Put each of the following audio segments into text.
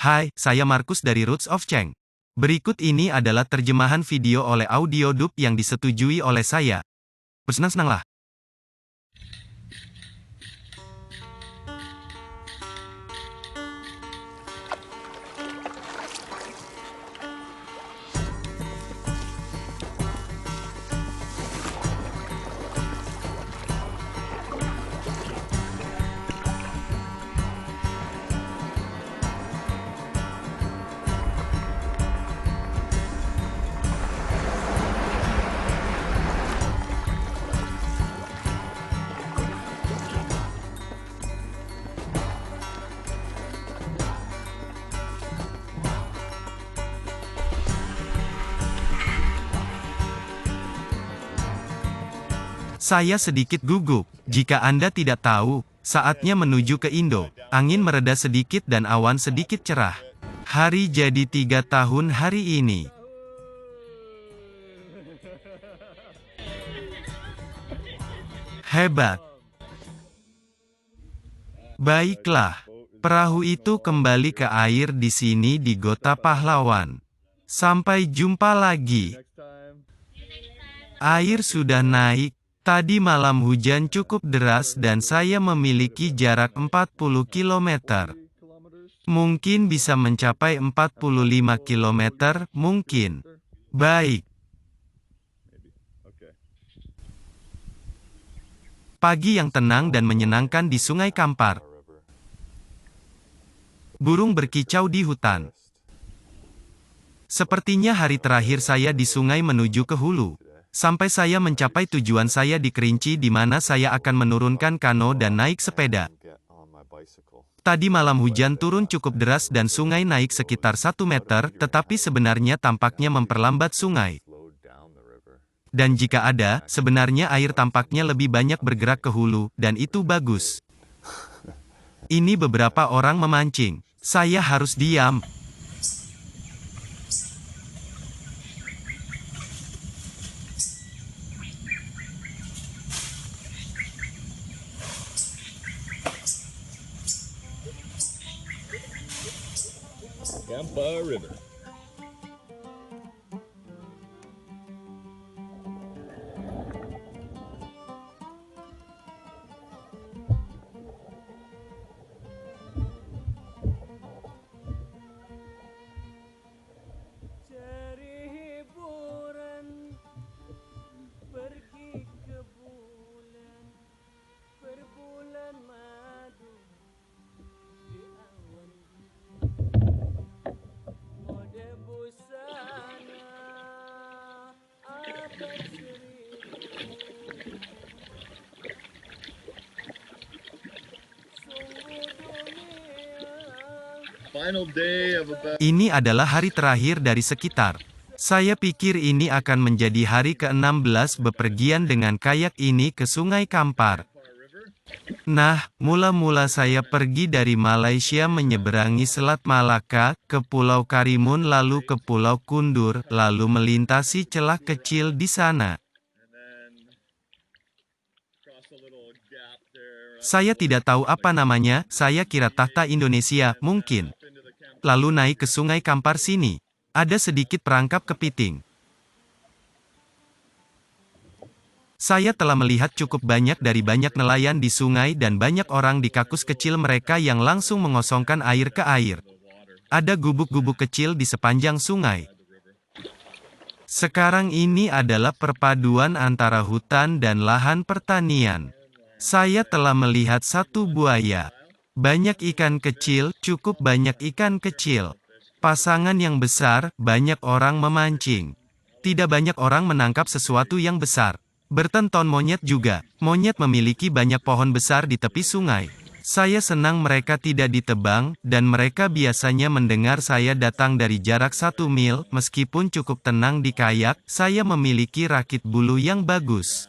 Hai, saya Markus dari Roots of Cheng. Berikut ini adalah terjemahan video oleh Audiodub yang disetujui oleh saya. Bersenang-senanglah. Saya sedikit gugup. Jika Anda tidak tahu, saatnya menuju ke Indo. Angin mereda sedikit dan awan sedikit cerah. Hari jadi 3 tahun hari ini. Hebat. Baiklah. Perahu itu kembali ke air di sini di Kota Pahlawan. Sampai jumpa lagi. Air sudah naik. Tadi malam hujan cukup deras dan saya memiliki jarak 40 km. Mungkin bisa mencapai 45 km, mungkin. Baik. Pagi yang tenang dan menyenangkan di Sungai Kampar. Burung berkicau di hutan. Sepertinya hari terakhir saya di sungai menuju ke hulu. Sampai saya mencapai tujuan saya di Kerinci di mana saya akan menurunkan kano dan naik sepeda. Tadi malam hujan turun cukup deras dan sungai naik sekitar 1 meter, tetapi sebenarnya tampaknya memperlambat sungai. Dan jika ada, sebenarnya air tampaknya lebih banyak bergerak ke hulu, dan itu bagus. Ini beberapa orang memancing. Saya harus diam. Kampar River. Ini adalah hari terakhir dari sekitar. Saya pikir ini akan menjadi hari ke-16 bepergian dengan kayak ini ke Sungai Kampar. Nah, mula-mula saya pergi dari Malaysia menyeberangi Selat Malaka, ke Pulau Karimun lalu ke Pulau Kundur, lalu melintasi celah kecil di sana. Saya tidak tahu apa namanya, saya kira Tahta Indonesia, mungkin. Lalu naik ke Sungai Kampar sini. Ada sedikit perangkap kepiting. Saya telah melihat cukup banyak dari banyak nelayan di sungai dan banyak orang di kakus kecil mereka yang langsung mengosongkan air ke air. Ada gubuk-gubuk kecil di sepanjang sungai. Sekarang ini adalah perpaduan antara hutan dan lahan pertanian. Saya telah melihat satu buaya. Banyak ikan kecil, cukup banyak ikan kecil. Pasangan yang besar, banyak orang memancing. Tidak banyak orang menangkap sesuatu yang besar. Bertenton monyet juga. Monyet memiliki banyak pohon besar di tepi sungai. Saya senang mereka tidak ditebang, dan mereka biasanya mendengar saya datang dari jarak 1 mil, meskipun cukup tenang di kayak, saya memiliki rakit bulu yang bagus.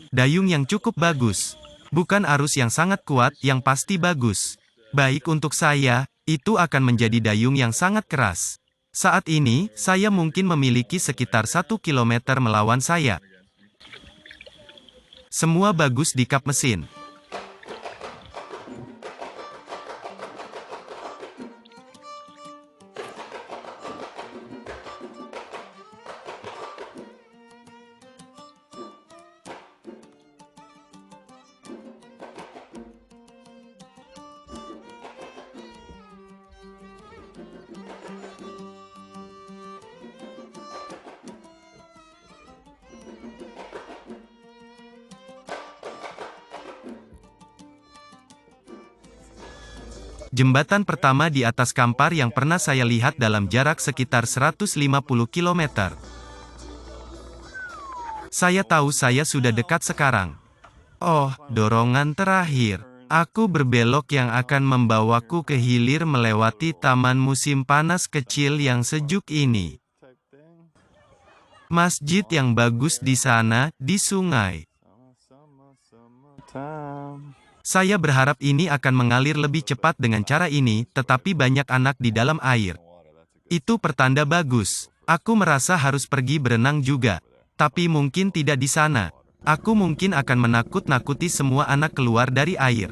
Dayung yang cukup bagus. Bukan arus yang sangat kuat, yang pasti bagus. Baik untuk saya, itu akan menjadi dayung yang sangat keras. Saat ini, saya mungkin memiliki sekitar 1 kilometer melawan saya. Semua bagus di kap mesin. Jembatan pertama di atas Kampar yang pernah saya lihat dalam jarak sekitar 150 km. Saya tahu saya sudah dekat sekarang. Oh, dorongan terakhir. Aku berbelok yang akan membawaku ke hilir melewati taman musim panas kecil yang sejuk ini. Masjid yang bagus di sana, di sungai. Saya berharap ini akan mengalir lebih cepat dengan cara ini, tetapi banyak anak di dalam air. Itu pertanda bagus. Aku merasa harus pergi berenang juga. Tapi mungkin tidak di sana. Aku mungkin akan menakut-nakuti semua anak keluar dari air.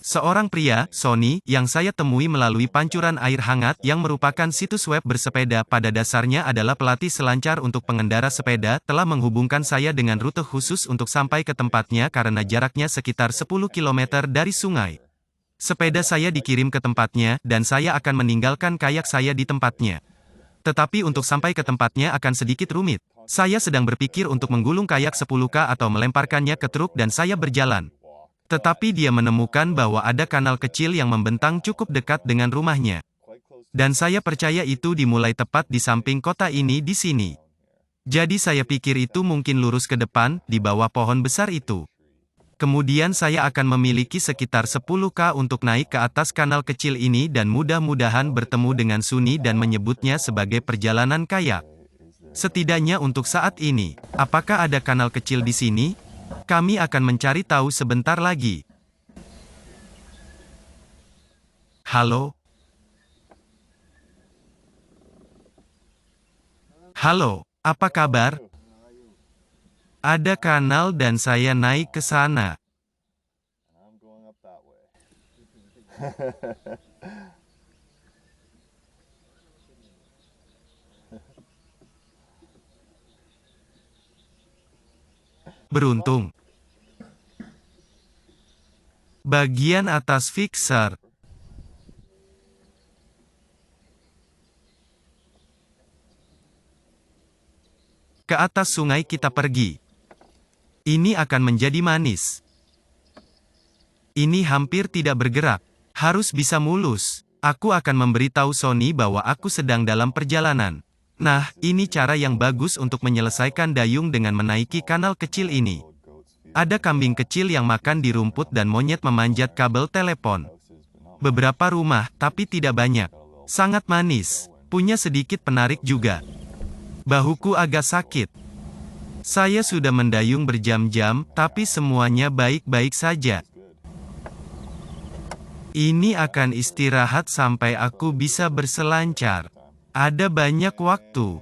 Seorang pria, Sony, yang saya temui melalui pancuran air hangat yang merupakan situs web bersepeda pada dasarnya adalah pelatih selancar untuk pengendara sepeda, telah menghubungkan saya dengan rute khusus untuk sampai ke tempatnya karena jaraknya sekitar 10 km dari sungai. Sepeda saya dikirim ke tempatnya, dan saya akan meninggalkan kayak saya di tempatnya. Tetapi untuk sampai ke tempatnya akan sedikit rumit. Saya sedang berpikir untuk menggulung kayak 10K atau melemparkannya ke truk dan saya berjalan. Tetapi dia menemukan bahwa ada kanal kecil yang membentang cukup dekat dengan rumahnya. Dan saya percaya itu dimulai tepat di samping kota ini di sini. Jadi saya pikir itu mungkin lurus ke depan, di bawah pohon besar itu. Kemudian saya akan memiliki sekitar 10K untuk naik ke atas kanal kecil ini dan mudah-mudahan bertemu dengan Suni dan menyebutnya sebagai perjalanan kayak. Setidaknya untuk saat ini. Apakah ada kanal kecil di sini? Kami akan mencari tahu sebentar lagi. Halo? Halo, apa kabar? Ada kanal dan saya naik ke sana. Beruntung. Bagian atas fixer. Ke atas sungai kita pergi. Ini akan menjadi manis. Ini hampir tidak bergerak. Harus bisa mulus. Aku akan memberitahu Sony bahwa aku sedang dalam perjalanan. Nah, ini cara yang bagus untuk menyelesaikan dayung dengan menaiki kanal kecil ini. Ada kambing kecil yang makan di rumput dan monyet memanjat kabel telepon. Beberapa rumah, tapi tidak banyak. Sangat manis. Punya sedikit penarik juga. Bahuku agak sakit. Saya sudah mendayung berjam-jam, tapi semuanya baik-baik saja. Ini akan istirahat sampai aku bisa berselancar. Ada banyak waktu.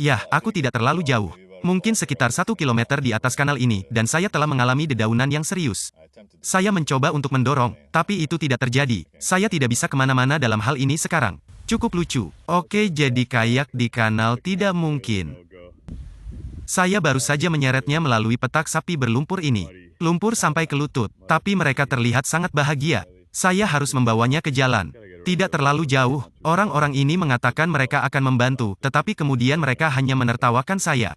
Yah, aku tidak terlalu jauh. Mungkin sekitar 1 kilometer di atas kanal ini, dan saya telah mengalami dedaunan yang serius. Saya mencoba untuk mendorong, tapi itu tidak terjadi. Saya tidak bisa kemana-mana dalam hal ini sekarang. Cukup lucu. Oke, jadi kayak di kanal tidak mungkin. Saya baru saja menyeretnya melalui petak sapi berlumpur ini. Lumpur sampai ke lutut, tapi mereka terlihat sangat bahagia. Saya harus membawanya ke jalan. Tidak terlalu jauh, orang-orang ini mengatakan mereka akan membantu, tetapi kemudian mereka hanya menertawakan saya.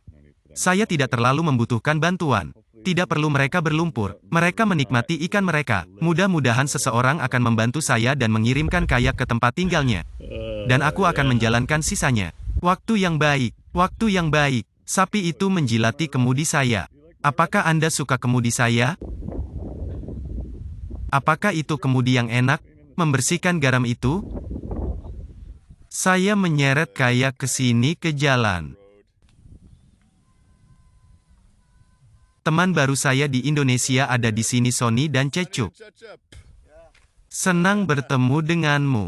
Saya tidak terlalu membutuhkan bantuan. Tidak perlu mereka berlumpur. Mereka menikmati ikan mereka. Mudah-mudahan seseorang akan membantu saya dan mengirimkan kayak ke tempat tinggalnya. Dan aku akan menjalankan sisanya. Waktu yang baik. Waktu yang baik. Sapi itu menjilati kemudi saya. Apakah Anda suka kemudi saya? Apakah itu kemudi yang enak? Membersihkan garam itu? Saya menyeret kayak ke sini ke jalan. Teman baru saya di Indonesia ada di sini, Sony dan Cecuk. Senang bertemu denganmu.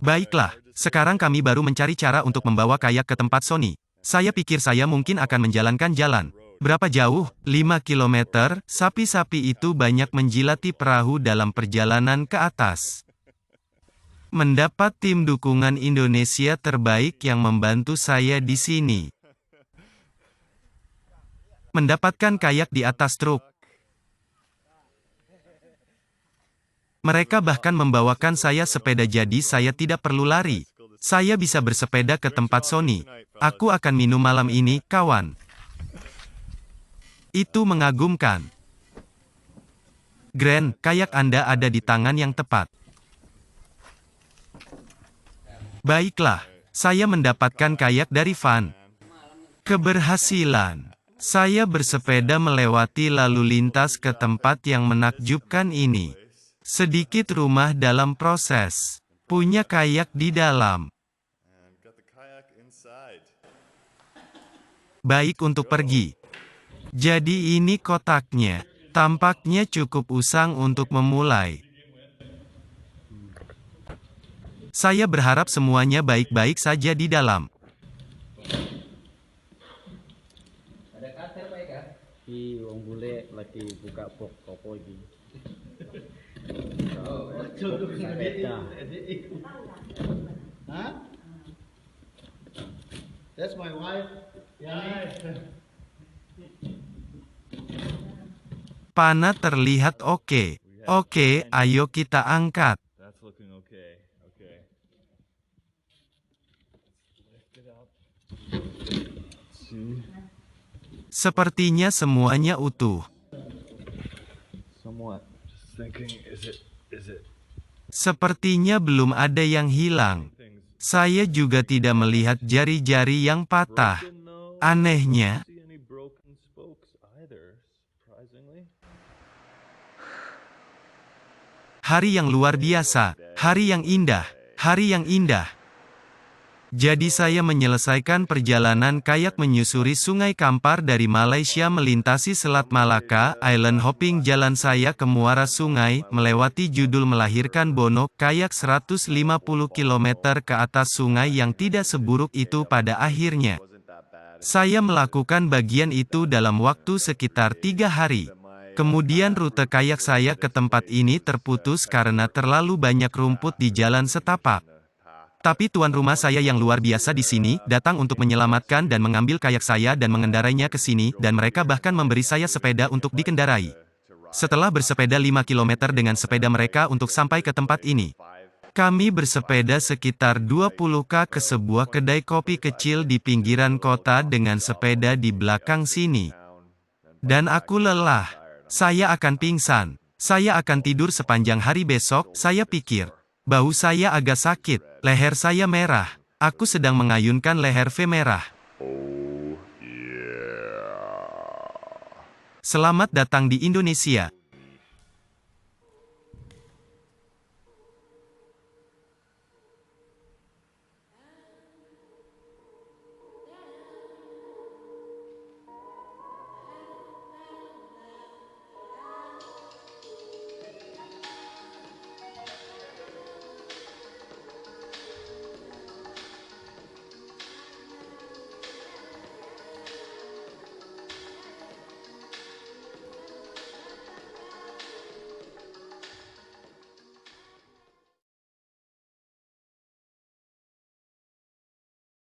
Baiklah, sekarang kami baru mencari cara untuk membawa kayak ke tempat Sony. Saya pikir saya mungkin akan menjalankan jalan. Berapa jauh? 5 kilometer. Sapi-sapi itu banyak menjilati perahu dalam perjalanan ke atas. Mendapat tim dukungan Indonesia terbaik yang membantu saya di sini. Mendapatkan kayak di atas truk. Mereka bahkan membawakan saya sepeda jadi saya tidak perlu lari. Saya bisa bersepeda ke tempat Sony. Aku akan minum malam ini, kawan. Itu mengagumkan. Grant, kayak Anda ada di tangan yang tepat. Baiklah, saya mendapatkan kayak dari Van. Keberhasilan. Saya bersepeda melewati lalu lintas ke tempat yang menakjubkan ini. Sedikit rumah dalam proses. Punya kayak di dalam. Baik untuk pergi. Jadi ini kotaknya. Tampaknya cukup usang untuk memulai. Saya berharap semuanya baik-baik saja di dalam. Wong bule lagi buka box toko ini. Huh? That's my wife. Panah terlihat oke. Oke, ayo kita angkat. That's looking okay. Okay. Lift it up. See? Sepertinya semuanya utuh. Somewhat. Just thinking, is it? Sepertinya belum ada yang hilang. Saya juga tidak melihat jari-jari yang patah. No, Anehnya, see any broken spokes either, surprisingly. hari yang luar biasa, hari yang indah, hari yang indah. Jadi saya menyelesaikan perjalanan kayak menyusuri Sungai Kampar dari Malaysia melintasi Selat Malaka, island hopping jalan saya ke muara sungai, melewati judul melahirkan Bono, kayak 150 km ke atas sungai yang tidak seburuk itu pada akhirnya. Saya melakukan bagian itu dalam waktu sekitar 3 hari. Kemudian rute kayak saya ke tempat ini terputus karena terlalu banyak rumput di jalan setapak. Tapi tuan rumah saya yang luar biasa di sini, datang untuk menyelamatkan dan mengambil kayak saya dan mengendarainya ke sini, dan mereka bahkan memberi saya sepeda untuk dikendarai. Setelah bersepeda 5 km dengan sepeda mereka untuk sampai ke tempat ini, kami bersepeda sekitar 20 km ke sebuah kedai kopi kecil di pinggiran kota dengan sepeda di belakang sini. Dan aku lelah. Saya akan pingsan. Saya akan tidur sepanjang hari besok, saya pikir. Bahu saya agak sakit, leher saya merah. Aku sedang mengayunkan leher V merah. Selamat datang di Indonesia.